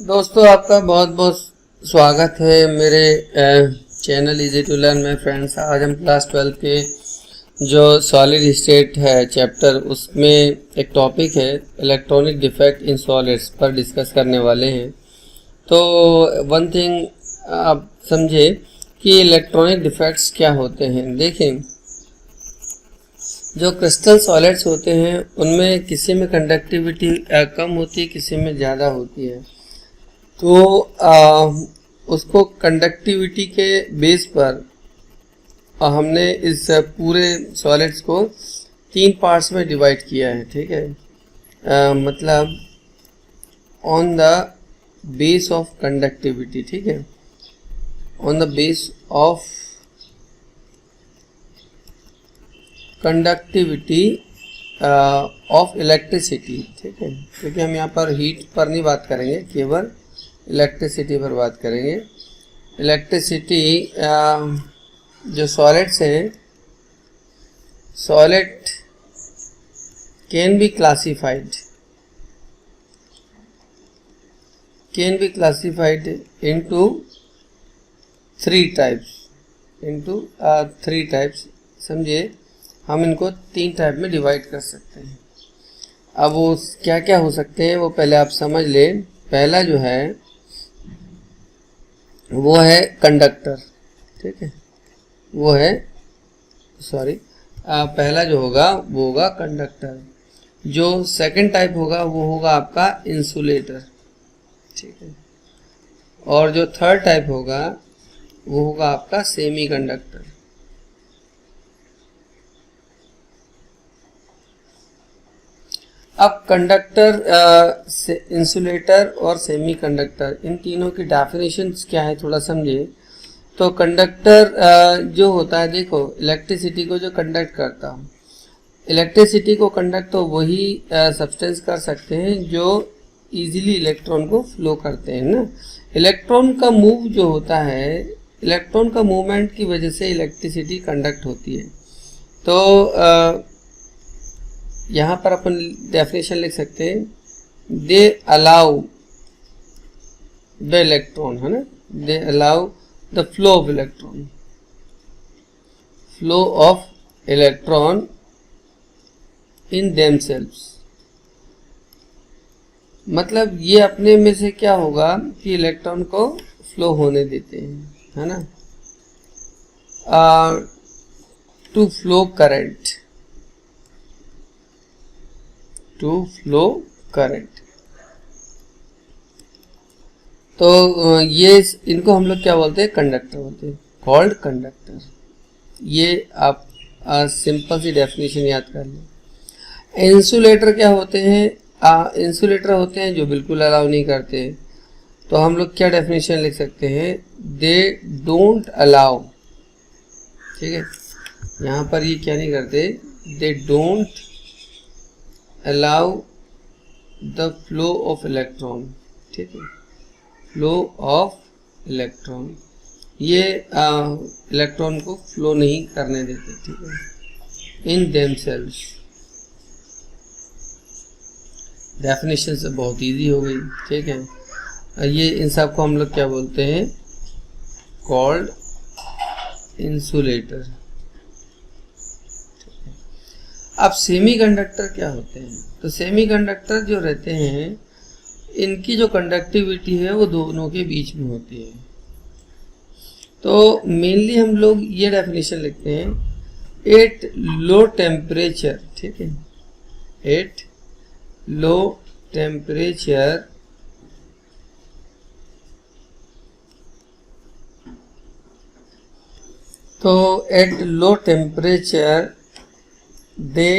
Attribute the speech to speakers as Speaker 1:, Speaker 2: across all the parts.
Speaker 1: दोस्तों आपका बहुत बहुत स्वागत है मेरे चैनल इजी टू लर्न में। फ्रेंड्स, आज हम क्लास 12 के जो सॉलिड स्टेट है चैप्टर, उसमें एक टॉपिक है इलेक्ट्रॉनिक डिफेक्ट इन सॉलिड्स पर डिस्कस करने वाले हैं। तो वन थिंग आप समझे कि इलेक्ट्रॉनिक डिफेक्ट्स क्या होते हैं। देखें, जो क्रिस्टल सॉलिड्स होते हैं उनमें किसी में कंडक्टिविटी कम होती है, किसी में ज़्यादा होती है। तो उसको कंडक्टिविटी के बेस पर हमने इस पूरे सॉलिड्स को 3 पार्ट्स में डिवाइड किया है। ठीक है, मतलब on the base of conductivity. ठीक है, on the base of conductivity of electricity. ठीक है, क्योंकि हम यहाँ पर हीट पर नहीं बात करेंगे, केवल इलेक्ट्रिसिटी पर बात करेंगे। इलेक्ट्रिसिटी जो सॉलिड्स हैं, solid can be classified into 3 types. समझिए, हम इनको 3 टाइप में डिवाइड कर सकते हैं। अब वो क्या क्या हो सकते हैं वो पहले आप समझ लें। पहला जो है वो है कंडक्टर। ठीक है, वो है पहला जो होगा वो होगा कंडक्टर। जो सेकंड टाइप होगा वो होगा आपका इंसुलेटर। ठीक है, और जो थर्ड टाइप होगा वो होगा आपका सेमी कंडक्टर। अब कंडक्टर, इंसुलेटर और सेमी कंडक्टर, इन तीनों की डेफिनेशंस क्या है थोड़ा समझिए। तो कंडक्टर जो होता है, देखो, इलेक्ट्रिसिटी को जो कंडक्ट करता हूँ, इलेक्ट्रिसिटी को कंडक्ट तो वही सब्सटेंस कर सकते हैं जो इजीली इलेक्ट्रॉन को फ्लो करते हैं ना। इलेक्ट्रॉन का मूव जो होता है, इलेक्ट्रॉन का मूवमेंट की वजह से इलेक्ट्रिसिटी कंडक्ट होती है। तो यहाँ पर अपन डेफिनेशन लिख सकते हैं, दे अलाउ द इलेक्ट्रॉन, है ना, they allow the flow of electron in themselves. मतलब ये अपने में से क्या होगा कि इलेक्ट्रॉन को फ्लो होने देते हैं, है ना, टू फ्लो करंट। तो ये इनको हम लोग क्या बोलते हैं, कंडक्टर बोलते हैं, कॉल्ड कंडक्टर। ये आप सिंपल सी डेफिनेशन याद कर लें। इंसुलेटर क्या होते हैं? इंसुलेटर होते हैं जो बिल्कुल अलाउ नहीं करते। तो हम लोग क्या डेफिनेशन लिख सकते हैं, दे डोंट अलाउ। ठीक है, यहाँ पर ये क्या नहीं करते, they don't allow the flow of electron। ठीक है, फ्लो ऑफ इलेक्ट्रॉन, ये इलेक्ट्रॉन को फ्लो नहीं करने देते। ठीक है, इन देमसेल्व्स। डेफिनेशन से बहुत इजी हो गई। ठीक है, ये इन सब को हम लोग क्या बोलते हैं, कॉल्ड इंसुलेटर। अब सेमीकंडक्टर क्या होते हैं? तो सेमीकंडक्टर जो रहते हैं, इनकी जो कंडक्टिविटी है वो दोनों के बीच में होती है। तो मेनली हम लोग ये डेफिनेशन लिखते हैं, एट लो टेम्परेचर। ठीक है, एट लो टेम्परेचर तो at low temperature they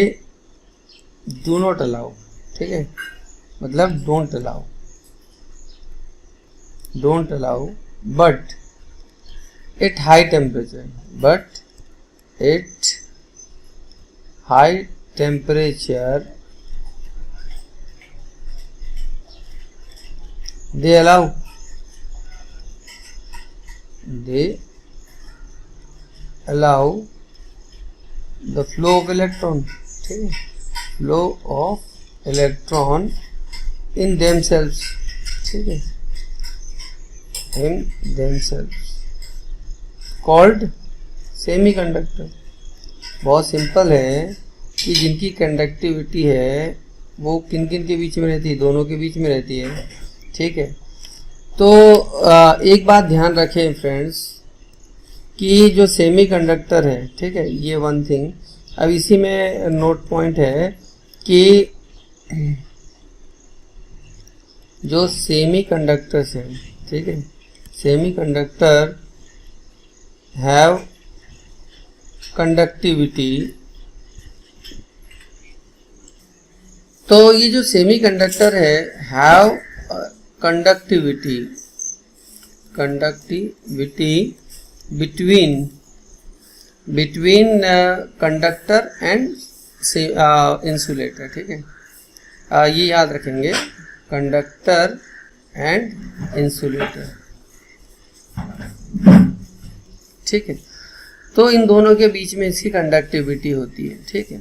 Speaker 1: do not allow. ठीक है, मतलब don't allow but at high temperature they allow the flow of electron. ठीक है, flow of electron in themselves. ठीक है, in themselves called semiconductor। बहुत simple है कि जिनकी कंडक्टिविटी है वो किन किन के बीच में रहती है, दोनों के बीच में रहती है, ठीक है। तो एक बात ध्यान रखें फ्रेंड्स कि जो सेमीकंडक्टर है, ठीक है, ये वन थिंग। अब इसी में नोट पॉइंट है कि जो सेमीकंडक्टर्स हैं, ठीक है, सेमीकंडक्टर हैव कंडक्टिविटी। तो ये जो सेमीकंडक्टर है have conductivity between conductor and insulator, ठीक है। ये याद रखेंगे, कंडक्टर एंड इंसुलेटर, ठीक है। तो इन दोनों के बीच में इसकी कंडक्टिविटी होती है, ठीक है।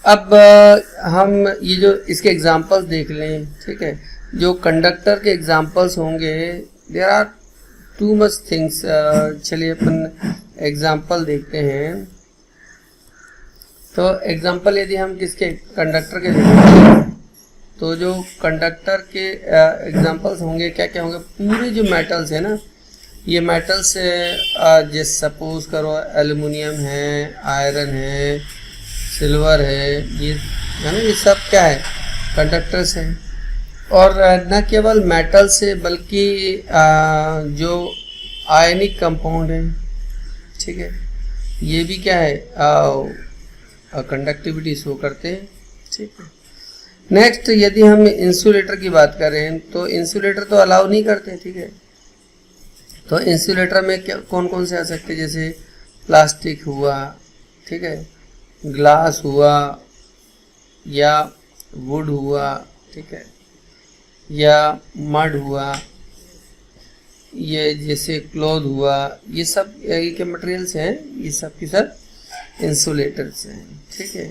Speaker 1: अब हम ये जो इसके एग्जांपल्स देख लें, ठीक है। जो कंडक्टर के एग्जांपल्स होंगे, there are too much things. चलिए अपन एग्जांपल देखते हैं। तो एग्जांपल यदि हम किसके, कंडक्टर के देखेंगे, तो जो कंडक्टर के एग्जांपल्स होंगे क्या क्या होंगे, पूरे जो मेटल्स है ना, ये मेटल्स जैसे सपोज करो एल्युमिनियम है, आयरन है, सिल्वर है, ये है ना, ये सब क्या है, कंडक्टर्स हैं। और न केवल मेटल से बल्कि जो आयनिक कंपाउंड है, ठीक है, ये भी क्या है, कंडक्टिविटी शो करते हैं, ठीक है। नेक्स्ट यदि हम इंसुलेटर की बात करें तो इंसुलेटर तो अलाउ नहीं करते, ठीक है। तो इंसुलेटर में क्या कौन कौन से आ सकते हैं, जैसे प्लास्टिक हुआ, ठीक है, ग्लास हुआ, या वुड हुआ, ठीक है, या मड हुआ, ये जैसे क्लॉथ हुआ, ये सब ये के मटेरियल्स हैं, ये सब की सब इंसुलेटर्स हैं, ठीक है।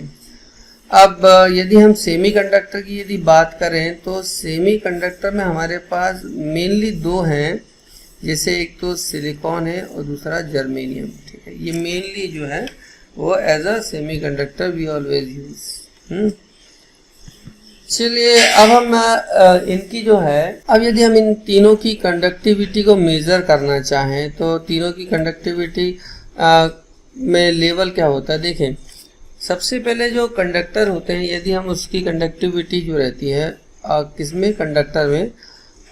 Speaker 1: अब यदि हम सेमीकंडक्टर की यदि बात करें तो सेमीकंडक्टर में हमारे पास मेनली दो हैं, जैसे एक तो सिलिकॉन है और दूसरा जर्मेनियम, ठीक है। ये मेनली जो है वो as a semiconductor we always use. चलिए अब हम इनकी जो है, अब यदि हम इन तीनों की कंडक्टिविटी को मेज़र करना चाहें तो तीनों की कंडक्टिविटी में लेवल क्या होता है, देखें। सबसे पहले जो कंडक्टर होते हैं, यदि हम उसकी कंडक्टिविटी जो रहती है किसमें, कंडक्टर में,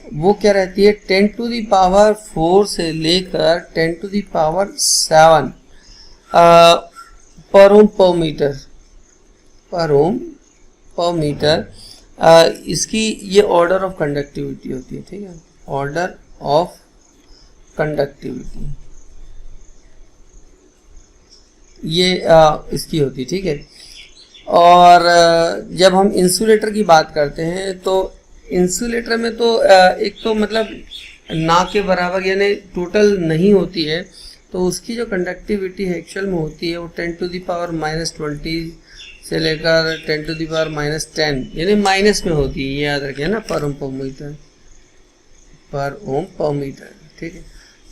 Speaker 1: वो क्या रहती है, 10⁴ से लेकर 10⁻⁷ पर ओम पर मीटर, पर ओम पर मीटर, इसकी ये ऑर्डर ऑफ कंडक्टिविटी होती है, ठीक है, ऑर्डर ऑफ कंडक्टिविटी ये इसकी होती है, ठीक है। और जब हम इंसुलेटर की बात करते हैं तो इंसुलेटर में तो एक तो मतलब ना के बराबर यानी टोटल नहीं होती है, तो उसकी जो कंडक्टिविटी है एक्चुअल में होती है वो 10⁻⁻20 से लेकर 10⁻⁻10 यानी माइनस में होती है, ये याद रखें ना, पर ओम पर मीटर, पर ओम पर मीटर, ठीक है।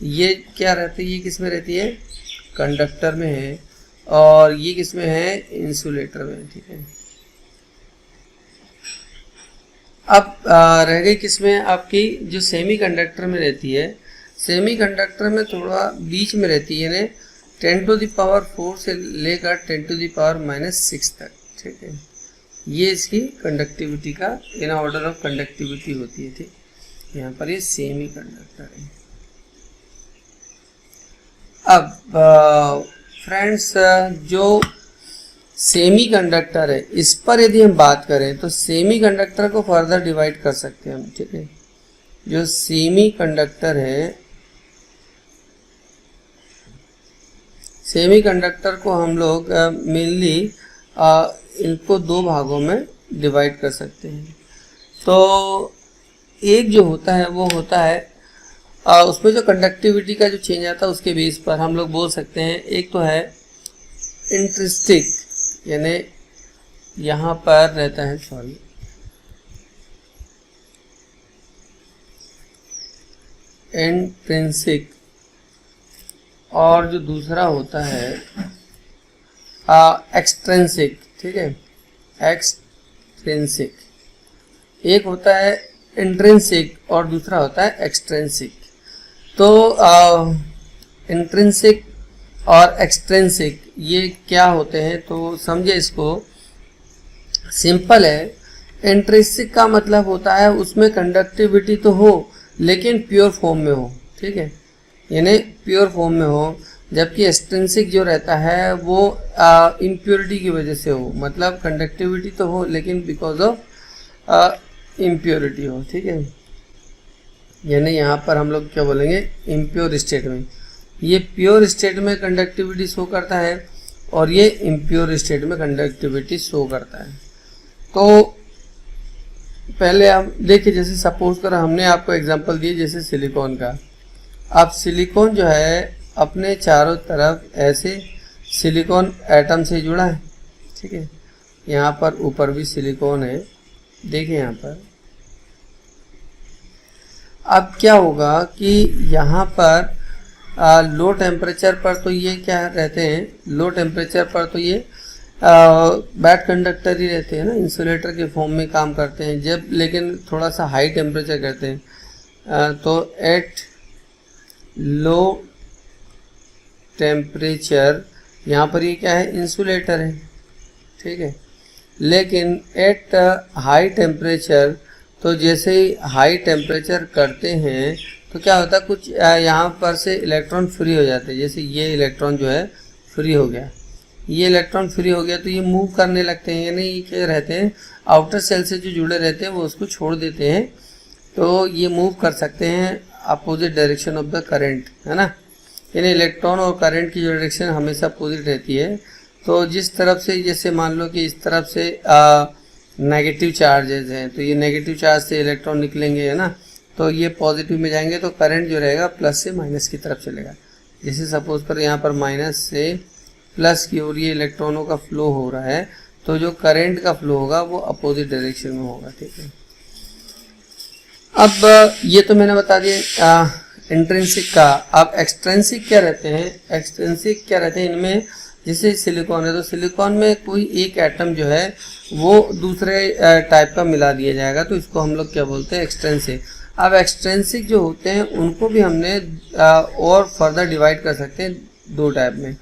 Speaker 1: ये क्या रहती है, ये किस में रहती है, कंडक्टर में है, और ये किस में है, इंसुलेटर में, ठीक है। अब रह गई किसमें, आपकी जो सेमीकंडक्टर में रहती है, सेमीकंडक्टर में थोड़ा बीच में रहती है, यानी 10⁴ से लेकर 10⁻⁻6 तक, ठीक है। ये इसकी कंडक्टिविटी का इन ऑर्डर ऑफ कंडक्टिविटी होती है, ठीक। यहाँ पर ये सेमीकंडक्टर है। अब फ्रेंड्स जो सेमीकंडक्टर है इस पर यदि हम बात करें तो सेमीकंडक्टर को फर्दर डिवाइड कर सकते हैं हम, ठीक है। जो सेमीकंडक्टर है, सेमीकंडक्टर को हम लोग मेनली इनको दो भागों में डिवाइड कर सकते हैं। तो एक जो होता है वो होता है उसमें जो कंडक्टिविटी का जो चेंज आता है उसके बेस पर हम लोग बोल सकते हैं, एक तो है इंट्रिंसिक, यानी यहाँ पर रहता है, सॉरी, इंट्रिंसिक और जो दूसरा होता है एक्सट्रिंसिक, ठीक है, एक्सट्रिंसिक। एक होता है इंट्रिंसिक और दूसरा होता है एक्सट्रिंसिक। तो इंट्रिंसिक और एक्सट्रिंसिक ये क्या होते हैं, तो समझे इसको, सिंपल है। इंट्रिंसिक का मतलब होता है उसमें कंडक्टिविटी तो हो लेकिन प्योर फॉर्म में हो, ठीक है, यानी प्योर फॉर्म में हो, जबकि एक्सट्रिंसिक जो रहता है वो इम्प्योरिटी की वजह से हो, मतलब कंडक्टिविटी तो हो लेकिन बिकॉज ऑफ इम्प्योरिटी हो, ठीक है, यानी यहाँ पर हम लोग क्या बोलेंगे, इम्प्योर स्टेट में। ये प्योर स्टेट में कंडक्टिविटी शो करता है और ये इम्प्योर स्टेट में कंडक्टिविटी शो करता है। तो पहले हम देखिए, जैसे सपोज कर हमने आपको एग्जांपल दिए जैसे सिलिकॉन का। अब सिलिकॉन जो है अपने चारों तरफ ऐसे सिलिकॉन एटम से जुड़ा है, ठीक है, यहाँ पर ऊपर भी सिलिकॉन है, देखिए यहाँ पर। अब क्या होगा कि यहाँ पर लो टेम्परेचर पर तो ये क्या रहते हैं, लो टेम्परेचर पर तो ये बैड कंडक्टर ही रहते हैं ना, इंसुलेटर के फॉर्म में काम करते हैं। जब लेकिन थोड़ा सा हाई टेम्परेचर करते हैं तो एट लो टेम्परेचर यहाँ पर ये क्या है, इंसुलेटर है, ठीक है, लेकिन एट हाई टेम्परेचर, तो जैसे ही हाई टेम्परेचर करते हैं तो क्या होता है, कुछ यहाँ पर से इलेक्ट्रॉन फ्री हो जाते हैं। जैसे ये इलेक्ट्रॉन जो है फ्री हो गया, ये इलेक्ट्रॉन फ्री हो गया तो ये मूव करने लगते हैं, यानी ये क्या रहते हैं, आउटर सेल से जो जुड़े रहते हैं वो उसको छोड़ देते हैं, तो ये मूव कर सकते हैं opposite direction of the current, है ना, यानी इलेक्ट्रॉन और करंट की जो डायरेक्शन हमेशा अपोजिट रहती है। तो जिस तरफ से, जैसे मान लो कि इस तरफ से नेगेटिव चार्जेस हैं, तो ये नेगेटिव चार्ज से इलेक्ट्रॉन निकलेंगे, है ना, तो ये पॉजिटिव में जाएंगे तो करंट जो रहेगा प्लस से माइनस की तरफ चलेगा। जैसे सपोज कर यहाँ पर माइनस से प्लस की ओर ये इलेक्ट्रॉनों का फ्लो हो रहा है, तो जो करंट का फ्लो होगा वो अपोजिट डायरेक्शन में होगा, ठीक है। अब ये तो मैंने बता दिया इंट्रिंसिक का। अब एक्सट्रिंसिक क्या रहते हैं, एक्सट्रिंसिक क्या रहते हैं, इनमें जैसे सिलिकॉन है तो सिलिकॉन में कोई एक एटम जो है वो दूसरे टाइप का मिला दिया जाएगा, तो इसको हम लोग क्या बोलते हैं, एक्सट्रिंसिक। अब एक्सट्रिंसिक जो होते हैं उनको भी हमने और फर्दर डिवाइड कर सकते हैं दो टाइप में।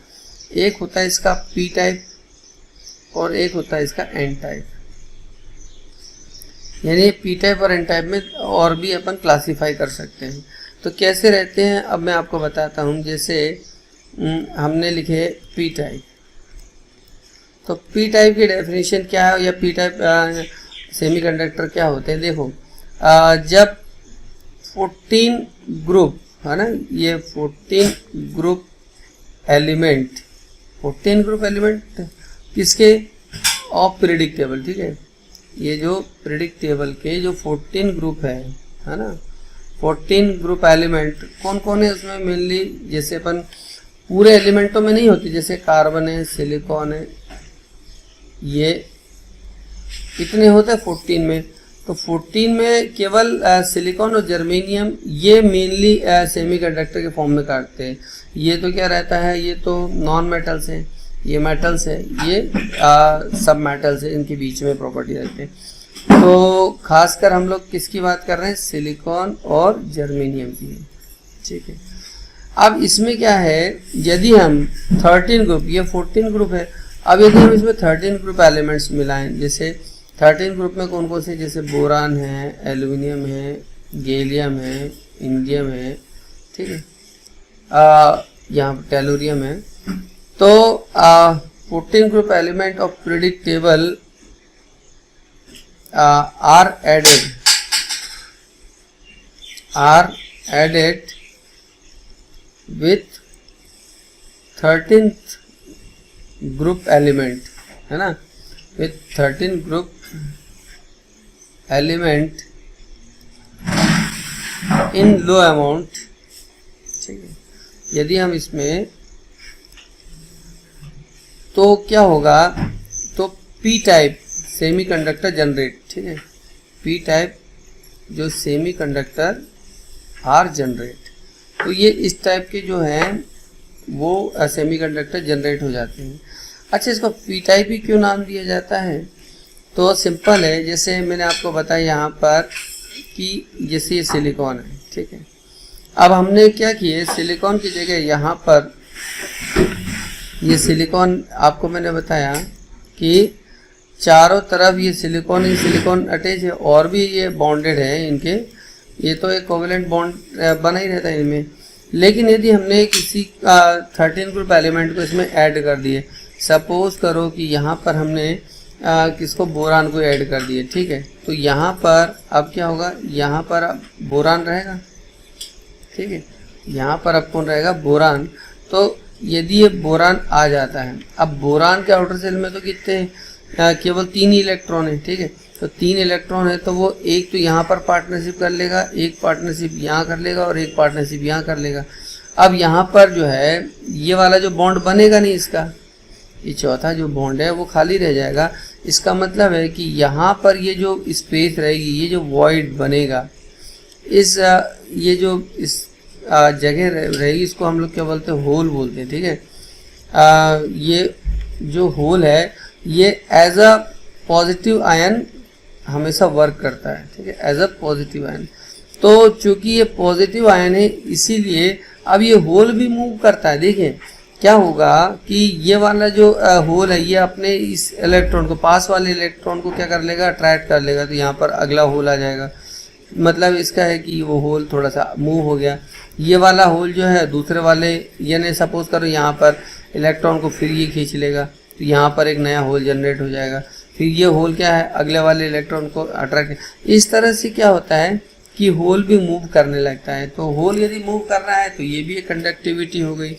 Speaker 1: एक होता है इसका पी टाइप और एक होता है इसका एन टाइप, यानी पी टाइप और एन टाइप में और भी अपन क्लासीफाई कर सकते हैं। तो कैसे रहते हैं अब मैं आपको बताता हूँ। जैसे हमने लिखे पी टाइप, तो पी टाइप की डेफिनेशन क्या है, या पी टाइप सेमीकंडक्टर क्या होते हैं। देखो जब 14 ग्रुप है ना, ये 14 ग्रुप एलिमेंट, 14 ग्रुप एलिमेंट किसके, ऑफ पीरियडिक टेबल, ठीक है, ये जो पीरियडिक टेबल के जो 14 ग्रुप है ना, 14 ग्रुप एलिमेंट कौन कौन है उसमें, मेनली जैसे अपन पूरे एलिमेंटों में नहीं होती, जैसे कार्बन है, सिलिकॉन है, ये इतने होते हैं 14 में। तो 14 में केवल सिलिकॉन और जर्मेनियम ये मेनली सेमीकंडक्टर के फॉर्म में काटते हैं। ये तो क्या रहता है, ये तो नॉन मेटल्स हैं, ये मेटल्स है, ये सब मेटल्स है, इनके बीच में प्रॉपर्टी रहती है। तो खासकर हम लोग किसकी बात कर रहे हैं, सिलिकॉन और जर्मेनियम की, ठीक है। अब इसमें क्या है, यदि हम 13 ग्रुप, ये 14 ग्रुप है, अब यदि हम इसमें 13 ग्रुप एलिमेंट्स मिलाएं, जैसे 13 ग्रुप में कौन कौन से, जैसे बोरान है, एल्यूमिनियम है, गैलियम है, इंडियम है, ठीक है, यहाँ पर टेलुरियम है। तो 14 group element of periodic table are added with 13th group element, है ना, with 13 group element in low amount, ठीक है। यदि हम इसमें, तो क्या होगा, तो पी टाइप सेमीकंडक्टर जनरेट, ठीक है, पी टाइप जो सेमीकंडक्टर आर जनरेट। तो ये इस टाइप के जो हैं वो सेमीकंडक्टर जनरेट हो जाते हैं। अच्छा, इसको पी टाइप ही क्यों नाम दिया जाता है? तो सिंपल है, जैसे मैंने आपको बताया यहाँ पर कि जैसे ये सिलिकॉन है, ठीक है। अब हमने क्या किया, सिलिकॉन की जगह यहाँ पर ये सिलिकॉन आपको मैंने बताया कि चारों तरफ ये सिलिकॉन ही सिलिकॉन अटैच है और भी ये बॉन्डेड है इनके, ये तो एक कोवेलेंट बॉन्ड बना ही रहता है इनमें। लेकिन यदि हमने किसी 13 ग्रुप एलिमेंट को इसमें ऐड कर दिए, सपोज करो कि यहाँ पर हमने किसको बोरान को ऐड कर दिए, ठीक है। तो यहाँ पर अब क्या होगा, यहाँ पर अब बोरान रहेगा, ठीक है। यहाँ पर अब कौन रहेगा, बोरान। तो यदि ये बोरान आ जाता है, अब बोरान के आउटर सेल में तो कितने केवल 3 ही इलेक्ट्रॉन है, ठीक है। तो 3 इलेक्ट्रॉन है तो वो एक तो यहाँ पर पार्टनरशिप कर लेगा, एक पार्टनरशिप यहाँ कर लेगा और एक पार्टनरशिप यहाँ कर लेगा। अब यहाँ पर जो है ये वाला जो बॉन्ड बनेगा नहीं, इसका ये चौथा जो बॉन्ड है वो खाली रह जाएगा। इसका मतलब है कि यहाँ पर ये जो स्पेस रहेगी, ये जो वॉइड बनेगा, इस ये जो इस जगह रहेगी, इसको हम लोग क्या बोलते हैं, होल बोलते हैं, ठीक है। ये जो होल है ये एज अ पॉजिटिव आयन हमेशा वर्क करता है, ठीक है, एज अ पॉजिटिव आयन। तो चूंकि ये पॉजिटिव आयन है इसीलिए अब ये होल भी मूव करता है। देखिए क्या होगा कि ये वाला जो होल है ये अपने इस इलेक्ट्रॉन को, पास वाले इलेक्ट्रॉन को क्या कर लेगा, अट्रैक्ट कर लेगा। तो यहाँ पर अगला होल आ जाएगा, मतलब इसका है कि वो होल थोड़ा सा मूव हो गया। ये वाला होल जो है दूसरे वाले, यानी सपोज करो यहाँ पर इलेक्ट्रॉन को फिर ये खींच लेगा, तो यहाँ पर एक नया होल जनरेट हो जाएगा। फिर ये होल क्या है, अगले वाले इलेक्ट्रॉन को अट्रैक्ट। इस तरह से क्या होता है कि होल भी मूव करने लगता है। तो होल यदि मूव कर रहा है तो ये भी एक कंडक्टिविटी हो गई।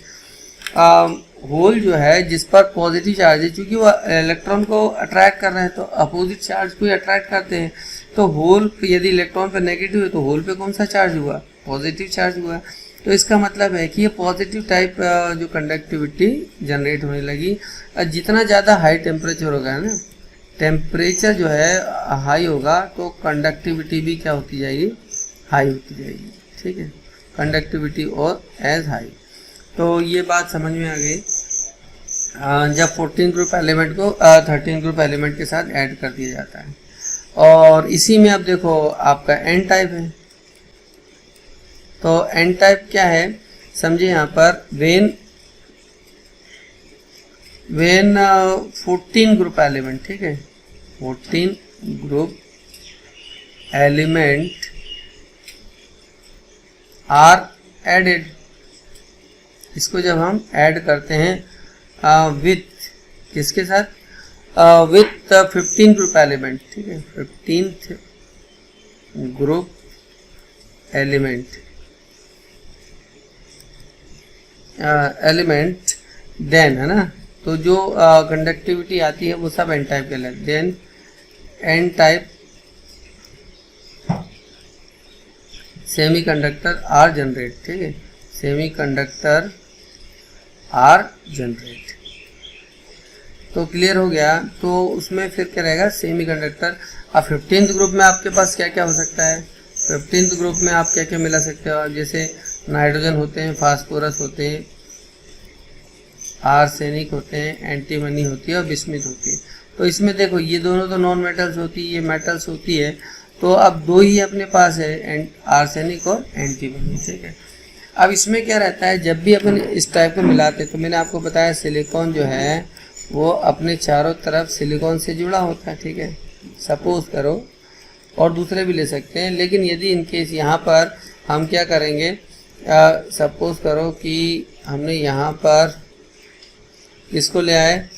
Speaker 1: होल जो है जिस पर पॉजिटिव चार्ज है, चूंकि वो इलेक्ट्रॉन को अट्रैक्ट कर रहे हैं तो अपोजिट चार्ज को अट्रैक्ट करते हैं। तो होल पे यदि इलेक्ट्रॉन पे नेगेटिव है तो होल पे कौन सा चार्ज हुआ, पॉजिटिव चार्ज हुआ। तो इसका मतलब है कि ये पॉजिटिव टाइप जो कंडक्टिविटी जनरेट होने लगी। जितना ज़्यादा हाई टेम्परेचर होगा ना, टेम्परेचर जो है हाई होगा तो कंडक्टिविटी भी क्या होती जाएगी, हाई होती जाएगी, ठीक है, कंडक्टिविटी और एज हाई। तो ये बात समझ में आ गई जब 14 ग्रुप एलिमेंट को 13 ग्रुप एलिमेंट के साथ ऐड कर दिया जाता है। और इसी में अब देखो आपका एन टाइप है। तो एन टाइप क्या है समझिए, यहाँ पर वेन 14 ग्रुप एलिमेंट, ठीक है, 14 ग्रुप एलिमेंट आर एडेड। इसको जब हम ऐड करते हैं विथ किसके साथ, विथ 15 ग्रुप एलिमेंट, ठीक है, 15th ग्रुप एलिमेंट देन, है ना। तो जो कंडक्टिविटी आती है वो सब एन टाइप कहलाती है। Then N type semiconductor are generate, ठीक है, सेमीकंडक्टर आर जनरेट। तो क्लियर हो गया। तो उसमें फिर क्या रहेगा, सेमीकंडक्टर। अब 15th ग्रुप में आपके पास क्या क्या हो सकता है, 15th ग्रुप में आप क्या क्या मिला सकते हो, जैसे नाइट्रोजन होते हैं, फास्फोरस होते हैं, आर्सेनिक होते हैं, एंटीमनी होती है और बिस्मिथ होती है। तो इसमें देखो ये दोनों तो नॉन मेटल्स होती है, ये मेटल्स होती है। तो अब दो ही अपने पास है, आर्सेनिक और एंटीमनी, ठीक है। अब इसमें क्या रहता है, जब भी अपन इस टाइप को मिलाते हैं तो मैंने आपको बताया सिलिकॉन जो है वो अपने चारों तरफ सिलिकॉन से जुड़ा होता है, ठीक है, सपोज करो, और दूसरे भी ले सकते हैं। लेकिन यदि इनकेस यहाँ पर हम क्या करेंगे, सपोज करो कि हमने यहाँ पर किसको ले आए,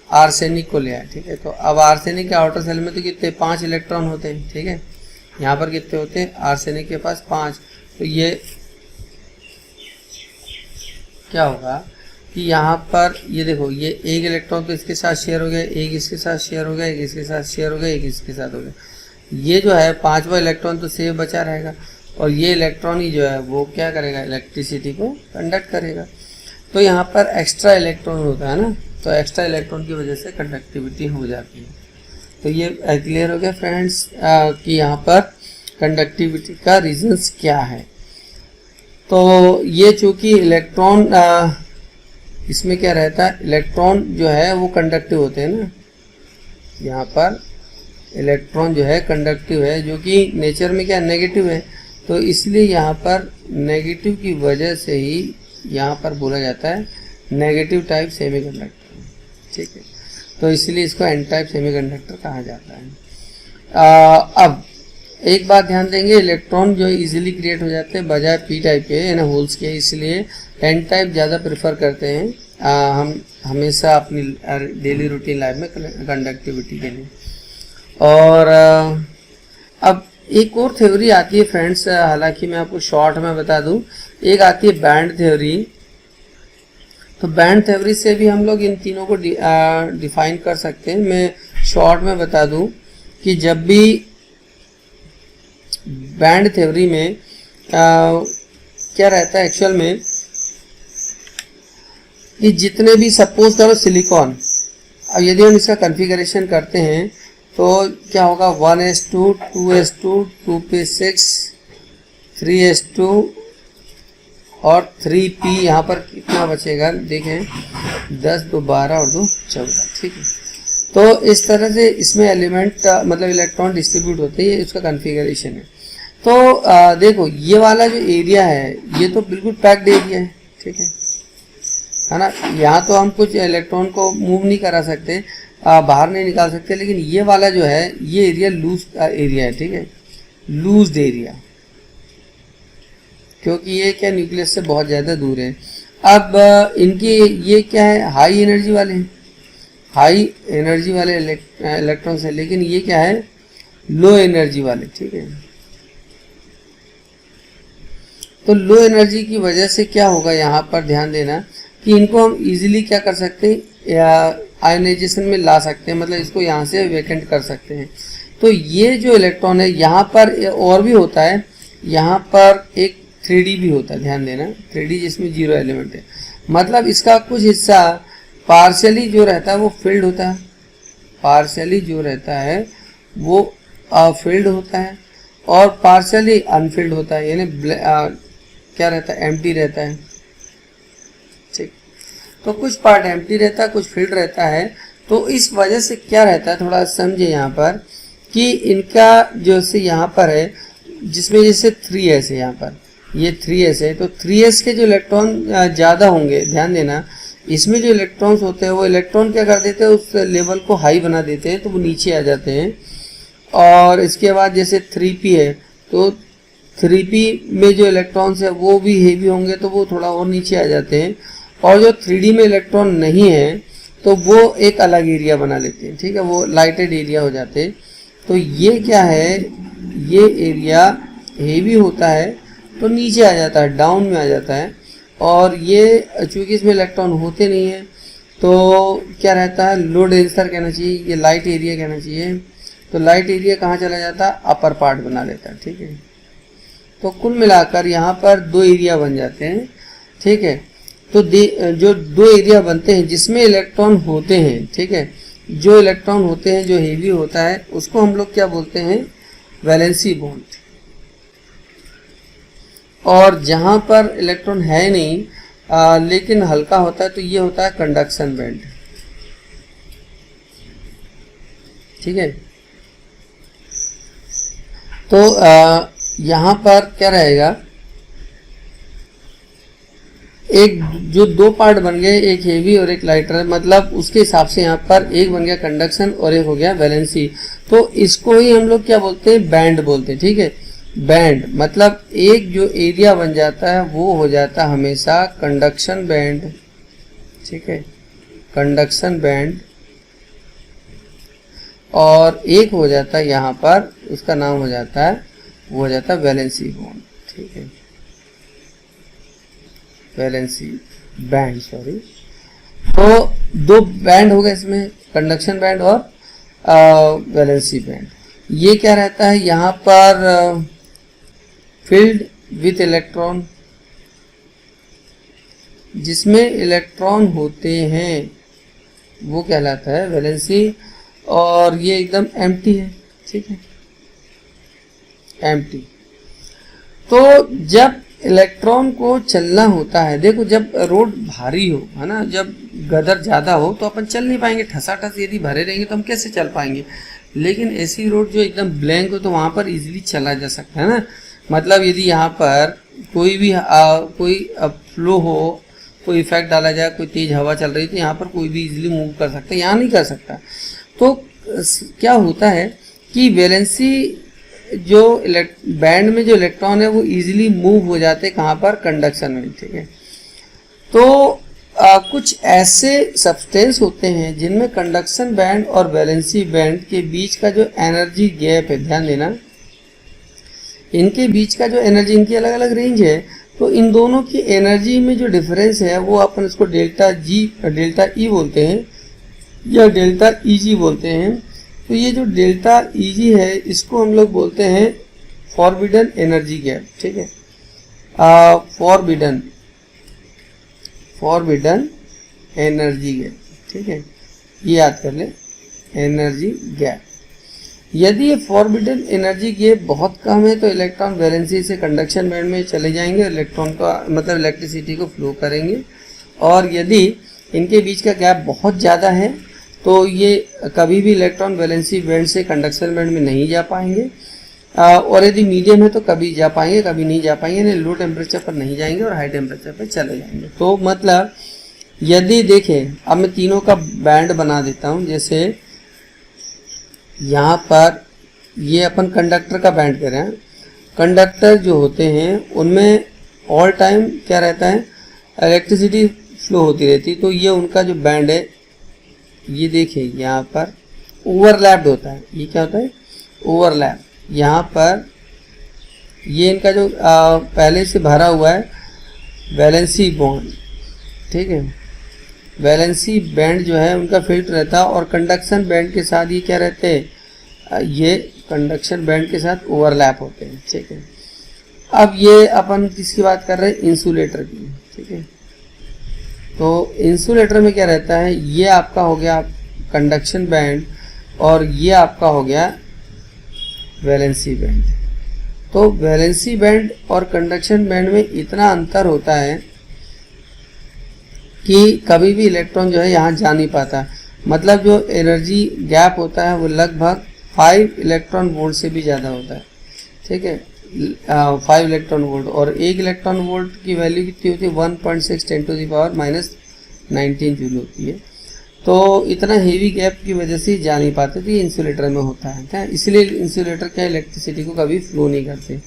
Speaker 1: आर्सेनिक को ले आए, ठीक है। तो अब आर्सेनिक के आउटर सेल में तो कितने 5 इलेक्ट्रॉन होते हैं, ठीक है, यहाँ पर कितने होते हैं, आर्सेनिक के पास 5। तो ये क्या होगा कि यहाँ पर ये देखो, ये एक इलेक्ट्रॉन तो इसके साथ शेयर हो गया, एक इसके साथ शेयर हो गया, एक इसके साथ शेयर हो गया, एक इसके साथ हो गया। ये जो है 5वां इलेक्ट्रॉन तो सेव बचा रहेगा, और ये इलेक्ट्रॉन ही जो है वो क्या करेगा, इलेक्ट्रिसिटी को कंडक्ट करेगा। तो यहाँ पर एक्स्ट्रा इलेक्ट्रॉन होता है ना, तो एक्स्ट्रा इलेक्ट्रॉन की वजह से कंडक्टिविटी हो जाती है। तो ये क्लियर हो गया फ्रेंड्स कि यहाँ पर कंडक्टिविटी का रीजंस क्या है। तो ये चूंकि इलेक्ट्रॉन इसमें क्या रहता है, इलेक्ट्रॉन जो है वो कंडक्टिव होते हैं ना, यहाँ पर इलेक्ट्रॉन जो है कंडक्टिव है, जो कि नेचर में क्या नेगेटिव है, तो इसलिए यहाँ पर नेगेटिव की वजह से ही यहाँ पर बोला जाता है नेगेटिव टाइप सेमीकंडक्टर, ठीक है। तो इसलिए इसको एन टाइप सेमीकंडक्टर कहा जाता है। अब एक बात ध्यान देंगे, इलेक्ट्रॉन जो इजीली क्रिएट हो जाते हैं बजाय पी टाइप के यानी होल्स के, इसलिए एन टाइप ज़्यादा प्रेफर करते हैं हम हमेशा अपनी डेली रूटीन लाइफ में कंडक्टिविटी के लिए। और अब एक और थ्योरी आती है फ्रेंड्स, हालांकि मैं आपको शॉर्ट में बता दूं, एक आती है बैंड थ्योरी। तो बैंड थ्योरी से भी हम लोग इन तीनों को डिफाइन कर सकते हैं। मैं शॉर्ट में बता दूं कि जब भी बैंड थ्योरी में क्या रहता है एक्चुअल में, कि जितने भी सपोज करो सिलिकॉन, अब यदि हम इसका कॉन्फ़िगरेशन करते हैं तो क्या होगा 1s2 2s2 2p6 3s2 और 3p, यहाँ पर कितना बचेगा देखें 10 2 12 और 2 14, ठीक है। तो इस तरह से इसमें एलिमेंट मतलब इलेक्ट्रॉन डिस्ट्रीब्यूट होते हैं, ये इसका कॉन्फ़िगरेशन है। तो देखो ये वाला जो एरिया है ये तो बिल्कुल पैक्ड एरिया है, ठीक है ना। यहाँ तो हम कुछ इलेक्ट्रॉन को मूव नहीं करा सकते, बाहर नहीं निकाल सकते, लेकिन ये वाला जो है ये एरिया लूज एरिया है, ठीक है, लूज्ड एरिया, क्योंकि ये क्या न्यूक्लियस से बहुत ज़्यादा दूर है। अब इनकी ये क्या है, हाई एनर्जी वाले हैं, हाई एनर्जी वाले इलेक्ट्रॉन्स है, लेकिन ये क्या है लो एनर्जी वाले, ठीक है। तो लो एनर्जी की वजह से क्या होगा, यहाँ पर ध्यान देना कि इनको हम इजीली क्या कर सकते हैं या आयनाइजेशन में ला सकते हैं, मतलब इसको यहाँ से वेकेंट कर सकते हैं। तो ये जो इलेक्ट्रॉन है यहाँ पर और भी होता है, यहाँ पर एक 3D भी होता है, ध्यान देना 3D जिसमें 0 एलिमेंट है, मतलब इसका कुछ हिस्सा पार्शियली जो रहता है वो फील्ड होता है, पार्शियली जो रहता है वो फील्ड होता है और पार्शियली अनफील्ड होता है, यानी क्या रहता है एम्प्टी रहता है, ठीक। तो कुछ पार्ट एम्प्टी रहता है, कुछ फील्ड रहता है। तो इस वजह से क्या रहता है, थोड़ा समझे यहाँ पर कि इनका जो से यहाँ पर है, जिसमें जैसे 3s है, यहाँ पर ये 3s है, तो 3s के जो इलेक्ट्रॉन ज़्यादा होंगे, ध्यान देना इसमें जो इलेक्ट्रॉन्स होते हैं वो इलेक्ट्रॉन क्या कर देते हैं, उस लेवल को हाई बना देते हैं, तो वो नीचे आ जाते हैं। और इसके बाद जैसे 3p है, तो 3p में जो इलेक्ट्रॉन्स है वो भी हेवी होंगे, तो वो थोड़ा और नीचे आ जाते हैं। और जो 3d में इलेक्ट्रॉन नहीं है तो वो एक अलग एरिया बना लेते हैं, ठीक है, वो लाइटेड एरिया हो जाते हैं। तो ये क्या है, ये एरिया हेवी होता है तो नीचे आ जाता है, डाउन में आ जाता है। और ये चूँकि इसमें इलेक्ट्रॉन होते नहीं है तो क्या रहता है, लो डेंसर कहना चाहिए, ये लाइट एरिया कहना चाहिए। तो लाइट एरिया कहाँ चला जाता है, अपर पार्ट बना लेता है, ठीक है। तो कुल मिलाकर यहाँ पर 2 एरिया बन जाते हैं, ठीक है। तो जो 2 एरिया बनते हैं जिसमें इलेक्ट्रॉन होते हैं, ठीक है, जो इलेक्ट्रॉन होते हैं जो हेवी होता है उसको हम लोग क्या बोलते हैं, वैलेंसी बॉन्ड। और जहाँ पर इलेक्ट्रॉन है नहीं लेकिन हल्का होता है तो ये होता है कंडक्शन बैंड, ठीक है। तो यहाँ पर क्या रहेगा, एक जो 2 पार्ट बन गए, एक हेवी और एक लाइटर, मतलब उसके हिसाब से यहाँ पर एक बन गया कंडक्शन और एक हो गया वैलेंसी। तो इसको ही हम लोग क्या बोलते हैं, बैंड बोलते हैं, ठीक है। बैंड मतलब एक जो एरिया बन जाता है वो हो जाता है हमेशा कंडक्शन बैंड, ठीक है, कंडक्शन बैंड। और एक हो जाता है यहाँ पर, उसका नाम हो जाता है, वो हो जाता है वैलेंसी बॉन्ड, ठीक है, वैलेंसी बैंड, सॉरी। तो 2 बैंड हो गए इसमें, कंडक्शन बैंड और वैलेंसी बैंड। ये क्या रहता है, यहाँ पर फील्ड विथ इलेक्ट्रॉन, जिसमें इलेक्ट्रॉन होते हैं वो कहलाता है वैलेंसी, और ये एकदम एम्प्टी है, ठीक है। एम्प्टी। तो जब इलेक्ट्रॉन को चलना होता है, देखो जब रोड भारी हो, है ना, जब गदर ज़्यादा हो तो अपन चल नहीं पाएंगे, ठसाठस यदि भरे रहेंगे तो हम कैसे चल पाएंगे। लेकिन ऐसी रोड जो एकदम ब्लैंक हो तो वहाँ पर इजीली चला जा सकता है ना। मतलब यदि यहाँ पर कोई भी कोई फ्लो हो, कोई इफेक्ट डाला जाए, कोई तेज हवा चल रही तो यहाँ पर कोई भी इजीली मूव कर सकता है, यहाँ नहीं कर सकता। तो क्या होता है कि वैलेंसी जो बैंड में जो इलेक्ट्रॉन है वो इजीली मूव हो जाते हैं कहाँ पर, कंडक्शन में, ठीक है। तो कुछ ऐसे सब्सटेंस होते हैं जिनमें कंडक्शन बैंड और वैलेंसी बैंड के बीच का जो एनर्जी गैप है, ध्यान देना, इनके बीच का जो एनर्जी, इनकी अलग अलग रेंज है, तो इन दोनों की एनर्जी में जो डिफरेंस है वो अपन इसको डेल्टा ई बोलते हैं या डेल्टा ई जी बोलते हैं। तो ये जो डेल्टा ई जी है इसको हम लोग बोलते हैं फॉरबिडन एनर्जी गैप, ठीक है। फॉरबिडन एनर्जी गैप, ठीक है, ये याद कर ले, एनर्जी गैप। यदि ये फॉरबिडन एनर्जी गैप बहुत कम है तो इलेक्ट्रॉन वैलेंसी से कंडक्शन बैंड में चले जाएंगे, इलेक्ट्रॉन का मतलब इलेक्ट्रिसिटी को फ्लो करेंगे। और यदि इनके बीच का गैप बहुत ज़्यादा है तो ये कभी भी इलेक्ट्रॉन वैलेंसी बैंड से कंडक्शन बैंड में नहीं जा पाएंगे। और यदि मीडियम है तो कभी जा पाएंगे, कभी नहीं जा पाएंगे, यानी लो टेम्परेचर पर नहीं जाएंगे और हाई टेम्परेचर पर चले जाएंगे। तो मतलब यदि देखें, अब मैं तीनों का बैंड बना देता हूँ। जैसे यहाँ पर ये अपन कंडक्टर का बैंड कर रहे हैं। कंडक्टर जो होते हैं उनमें ऑल टाइम क्या रहता है, इलेक्ट्रिसिटी फ्लो होती रहती। तो ये उनका जो बैंड है, ये देखिए यहाँ पर ओवरलैप्ड होता है। ये क्या होता है, ओवरलैप। यहाँ पर ये इनका जो पहले से भरा हुआ है वैलेंसी बॉन्ड, ठीक है, वैलेंसी बैंड जो है उनका फिल्ट रहता है। और कंडक्शन बैंड के साथ ये क्या रहते हैं, ये कंडक्शन बैंड के साथ ओवरलैप होते हैं, ठीक है। अब ये अपन किसकी बात कर रहे हैं, इंसुलेटर की, ठीक है। तो इंसुलेटर में क्या रहता है, ये आपका हो गया कंडक्शन बैंड और ये आपका हो गया वैलेंसी बैंड। तो वैलेंसी बैंड और कंडक्शन बैंड में इतना अंतर होता है कि कभी भी इलेक्ट्रॉन जो है यहाँ जा नहीं पाता। मतलब जो एनर्जी गैप होता है वो लगभग 5 इलेक्ट्रॉन वोल्ट से भी ज़्यादा होता है, ठीक है, 5 इलेक्ट्रॉन वोल्ट। और 1 इलेक्ट्रॉन वोल्ट की वैल्यू कितनी होती है, 1.6 × 10⁻⁻19 जूल होती है। तो इतना हेवी गैप की वजह से जा नहीं पाते, तो ये इंसुलेटर में होता है, इसलिए इंसुलेटर क्या इलेक्ट्रिसिटी को कभी फ्लो नहीं करते।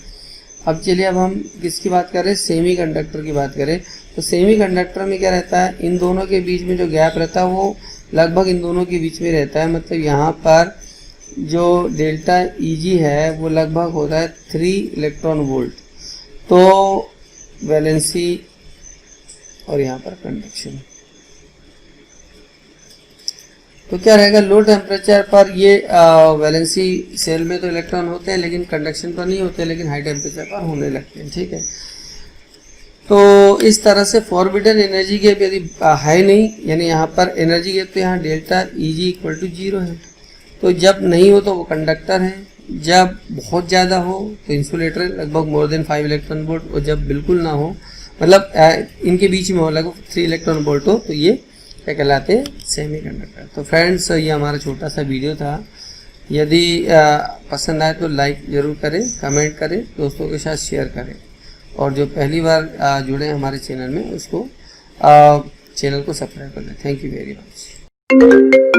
Speaker 1: अब चलिए, अब हम किसकी बात करें, सेमी कंडक्टर की बात करें। तो सेमी कंडक्टर में क्या रहता है, इन दोनों के बीच में जो गैप रहता है वो लगभग इन दोनों के बीच में रहता है। मतलब यहाँ पर जो डेल्टा ई जी है वो लगभग होता है 3 इलेक्ट्रॉन वोल्ट। तो वैलेंसी और यहाँ पर कंडक्शन, तो क्या रहेगा, लो टेम्परेचर पर ये वैलेंसी सेल में तो इलेक्ट्रॉन होते हैं लेकिन कंडक्शन पर नहीं होते, लेकिन हाई टेम्परेचर पर होने लगते हैं, ठीक है। तो इस तरह से फॉरबिडन एनर्जी गैप यदि है नहीं, यानी यहाँ पर एनर्जी गैप तो यहाँ delta E G equal to 0 है। तो जब नहीं हो तो वो कंडक्टर है, जब बहुत ज़्यादा हो तो इंसुलेटर लगभग मोर देन 5 इलेक्ट्रॉन वोल्ट, और जब बिल्कुल ना हो, मतलब इनके बीच में हो लगभग 3 इलेक्ट्रॉन वोल्ट हो, तो ये क्या कहलाते हैं, सेमी कंडक्टर। तो फ्रेंड्स, ये हमारा छोटा सा वीडियो था। यदि पसंद आए तो लाइक ज़रूर करें, कमेंट करें, दोस्तों के साथ शेयर करें, और जो पहली बार जुड़े हैं हमारे चैनल में उसको चैनल को सब्सक्राइब कर लें। Thank you very much.